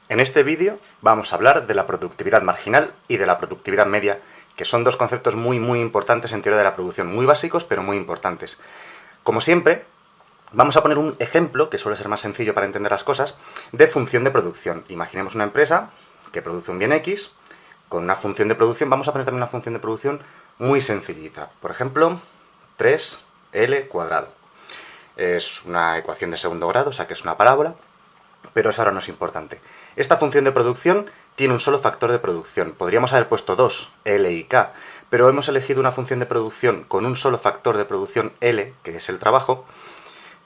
En este vídeo vamos a hablar de la productividad marginal y de la productividad media, que son dos conceptos muy importantes en teoría de la producción, muy básicos pero muy importantes. Como siempre, vamos a poner un ejemplo, que suele ser más sencillo para entender las cosas, de función de producción. Imaginemos una empresa que produce un bien X, con una función de producción, vamos a poner también una función de producción muy sencillita. Por ejemplo, 3L cuadrado. Es una ecuación de segundo grado, o sea que es una parábola, pero eso ahora no es importante. Esta función de producción tiene un solo factor de producción. Podríamos haber puesto dos, L y K, pero hemos elegido una función de producción con un solo factor de producción L, que es el trabajo,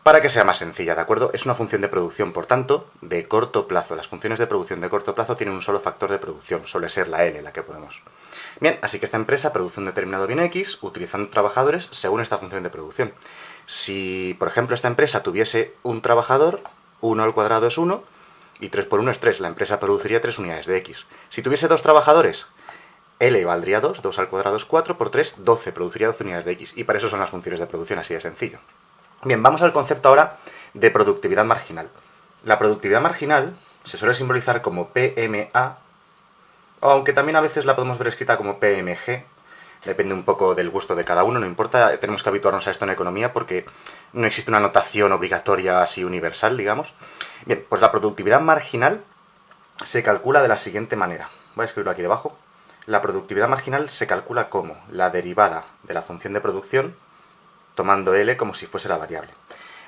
para que sea más sencilla, ¿de acuerdo? Es una función de producción, por tanto, de corto plazo. Las funciones de producción de corto plazo tienen un solo factor de producción, suele ser la L la que ponemos. Bien, así que esta empresa produce un determinado bien X utilizando trabajadores según esta función de producción. Si, por ejemplo, esta empresa tuviese un trabajador, 1 al cuadrado es 1, y 3 por 1 es 3, la empresa produciría 3 unidades de X. Si tuviese dos trabajadores, L valdría 2, 2 al cuadrado es 4, por 3, 12, produciría 12 unidades de X. Y para eso son las funciones de producción, así de sencillo. Bien, vamos al concepto ahora de productividad marginal. La productividad marginal se suele simbolizar como PMA, aunque también a veces la podemos ver escrita como PMG, depende un poco del gusto de cada uno, no importa, tenemos que habituarnos a esto en economía porque no existe una notación obligatoria así universal, digamos. Bien, pues la productividad marginal se calcula de la siguiente manera. Voy a escribirlo aquí debajo. La productividad marginal se calcula como la derivada de la función de producción tomando L como si fuese la variable.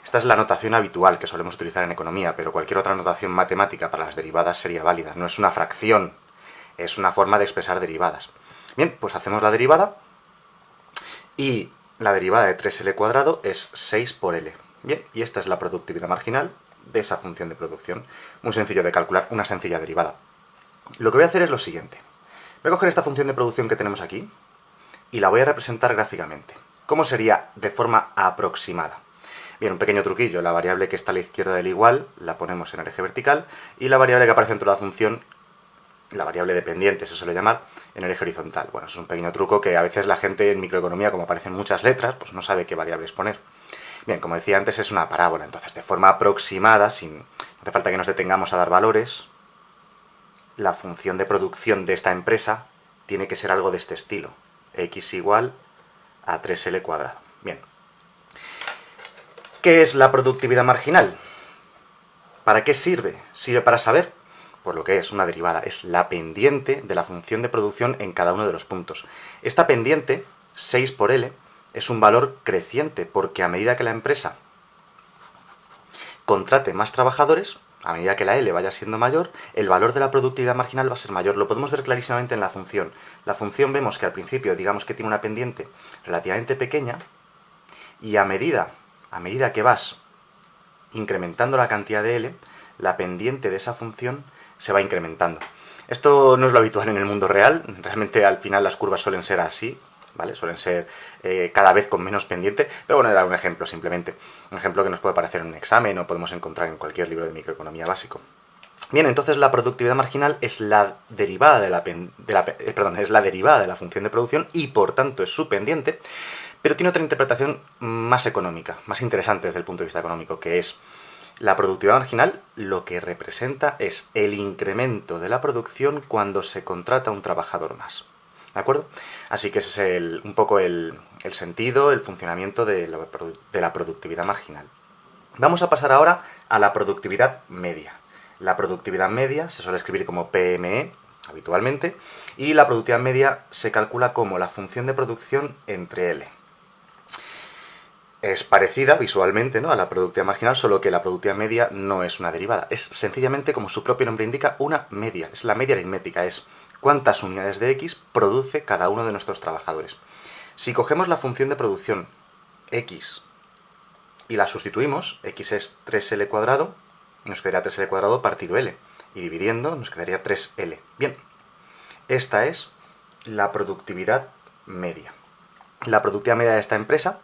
Esta es la notación habitual que solemos utilizar en economía, pero cualquier otra notación matemática para las derivadas sería válida. No es una fracción, es una forma de expresar derivadas. Bien, pues hacemos la derivada y la derivada de 3L cuadrado es 6 por L. Bien, y esta es la productividad marginal de esa función de producción. Muy sencillo de calcular, una sencilla derivada. Lo que voy a hacer es lo siguiente. Voy a coger esta función de producción que tenemos aquí y la voy a representar gráficamente. ¿Cómo sería de forma aproximada? Bien, un pequeño truquillo. La variable que está a la izquierda del igual la ponemos en el eje vertical y la variable que aparece dentro de la función, la variable dependiente se suele llamar, en el eje horizontal. Bueno, eso es un pequeño truco que a veces la gente en microeconomía, como aparecen muchas letras, pues no sabe qué variables poner. Bien, como decía antes, es una parábola, entonces de forma aproximada, no hace falta que nos detengamos a dar valores, la función de producción de esta empresa tiene que ser algo de este estilo. X igual a 3L cuadrado. Bien. ¿Qué es la productividad marginal? ¿Para qué sirve? Sirve para saber, pues lo que es una derivada, es la pendiente de la función de producción en cada uno de los puntos. Esta pendiente, 6 por L, es un valor creciente, porque a medida que la empresa contrate más trabajadores, a medida que la L vaya siendo mayor, el valor de la productividad marginal va a ser mayor. Lo podemos ver clarísimamente en la función. La función vemos que al principio, digamos que tiene una pendiente relativamente pequeña, y a medida que vas incrementando la cantidad de L, la pendiente de esa función se va incrementando. Esto no es lo habitual en el mundo real, realmente al final las curvas suelen ser así, ¿vale? Suelen ser cada vez con menos pendiente, pero bueno, era un ejemplo simplemente. Un ejemplo que nos puede aparecer en un examen o podemos encontrar en cualquier libro de microeconomía básico. Bien, entonces la productividad marginal es la derivada de la función de producción y por tanto es su pendiente, pero tiene otra interpretación más económica, más interesante desde el punto de vista económico, que es la productividad marginal lo que representa es el incremento de la producción cuando se contrata un trabajador más. ¿De acuerdo? Así que ese es un poco el sentido, el funcionamiento de la productividad marginal. Vamos a pasar ahora a la productividad media. La productividad media se suele escribir como PME habitualmente y la productividad media se calcula como la función de producción entre L. Es parecida visualmente, ¿no?, a la productividad marginal, solo que la productividad media no es una derivada. Es sencillamente, como su propio nombre indica, una media. Es la media aritmética, es cuántas unidades de X produce cada uno de nuestros trabajadores. Si cogemos la función de producción X y la sustituimos, X es 3L cuadrado, nos quedaría 3L cuadrado partido L. Y dividiendo nos quedaría 3L. Bien, esta es la productividad media. La productividad media de esta empresa,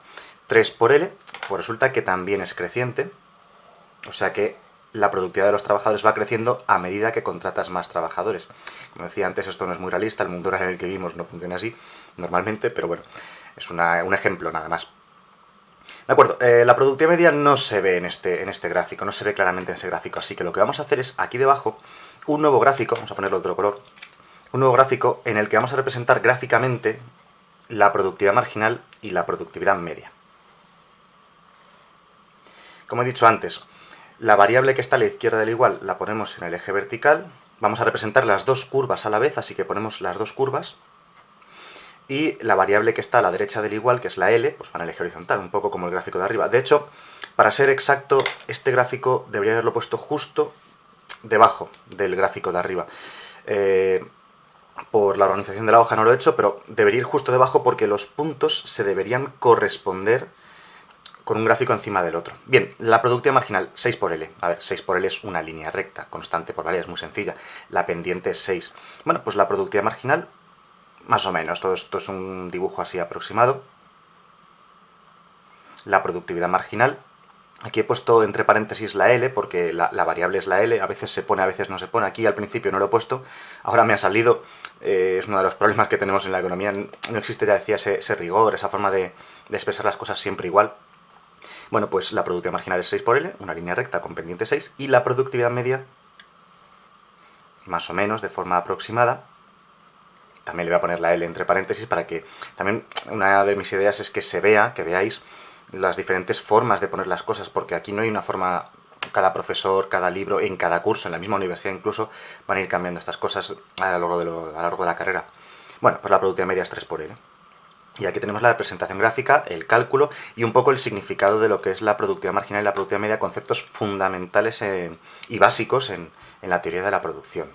3 por L, pues resulta que también es creciente, o sea que la productividad de los trabajadores va creciendo a medida que contratas más trabajadores. Como decía antes, esto no es muy realista, el mundo real en el que vivimos no funciona así normalmente, pero bueno, es un ejemplo nada más. De acuerdo, la productividad media no se ve en este gráfico, no se ve claramente en ese gráfico, así que lo que vamos a hacer es aquí debajo un nuevo gráfico, vamos a ponerlo de otro color, un nuevo gráfico en el que vamos a representar gráficamente la productividad marginal y la productividad media. Como he dicho antes, la variable que está a la izquierda del igual la ponemos en el eje vertical, vamos a representar las dos curvas a la vez, así que ponemos las dos curvas, y la variable que está a la derecha del igual, que es la L, pues va en el eje horizontal, un poco como el gráfico de arriba. De hecho, para ser exacto, este gráfico debería haberlo puesto justo debajo del gráfico de arriba. Por la organización de la hoja no lo he hecho, pero debería ir justo debajo porque los puntos se deberían corresponder con un gráfico encima del otro. Bien, la productividad marginal, 6 por L. A ver, 6 por L es una línea recta, constante por variable, es muy sencilla. La pendiente es 6. Bueno, pues la productividad marginal, más o menos, todo esto es un dibujo así aproximado. La productividad marginal, aquí he puesto entre paréntesis la L, porque la variable es la L, a veces se pone, a veces no se pone. Aquí al principio no lo he puesto, ahora me ha salido, es uno de los problemas que tenemos en la economía. No existe, ya decía, ese rigor, esa forma de expresar las cosas siempre igual. Bueno, pues la productividad marginal es 6 por L, una línea recta con pendiente 6, y la productividad media, más o menos, de forma aproximada, también le voy a poner la L entre paréntesis para que también una de mis ideas es que se vea, que veáis las diferentes formas de poner las cosas, porque aquí no hay una forma, cada profesor, cada libro, en cada curso, en la misma universidad incluso, van a ir cambiando estas cosas a lo largo de la carrera. Bueno, pues la productividad media es 3 por L. Y aquí tenemos la representación gráfica, el cálculo y un poco el significado de lo que es la productividad marginal y la productividad media, conceptos fundamentales y básicos en la teoría de la producción.